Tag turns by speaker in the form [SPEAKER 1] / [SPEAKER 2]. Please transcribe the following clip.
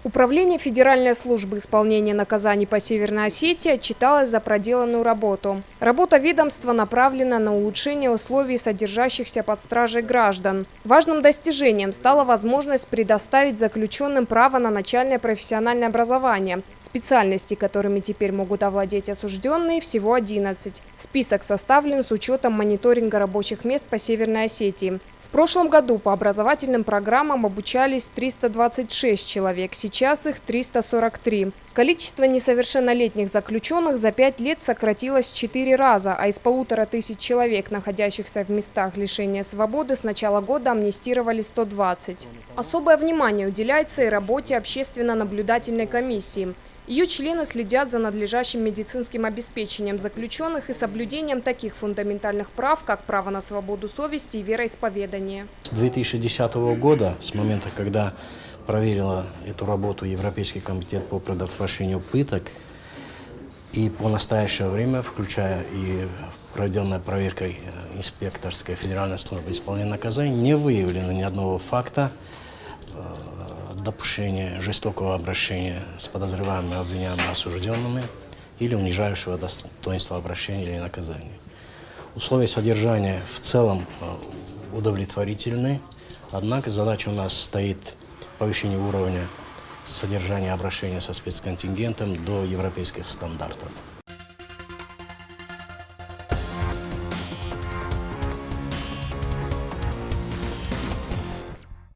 [SPEAKER 1] Управление Федеральной службы исполнения наказаний по Северной Осетии отчиталось за проделанную работу. Работа ведомства направлена на улучшение условий содержащихся под стражей граждан. Важным достижением стала возможность предоставить заключенным право на начальное профессиональное образование. Специальности, которыми теперь могут овладеть осужденные, всего 11. Список составлен с учетом мониторинга рабочих мест по Северной Осетии. В прошлом году по образовательным программам обучались 326 человек, сейчас их 343. Количество несовершеннолетних заключенных за 5 лет сократилось в 4 раза, а из 1500 человек, находящихся в местах лишения свободы, с начала года амнистировали 120. Особое внимание уделяется и работе общественно-наблюдательной комиссии. Ее члены следят за надлежащим медицинским обеспечением заключенных и соблюдением таких фундаментальных прав, как право на свободу совести и вероисповедание.
[SPEAKER 2] С 2010 года, с момента, когда проверила эту работу Европейский комитет по предотвращению пыток, и по настоящее время, включая и проведенная проверкой инспекторской Федеральной службы исполнения наказаний, не выявлено ни одного факта допущения жестокого обращения с подозреваемыми, обвиняемыми, осужденными или унижающего достоинства обращения или наказания. Условия содержания в целом удовлетворительны, однако задача у нас стоит повышение уровня содержания обращения со спецконтингентом до европейских стандартов.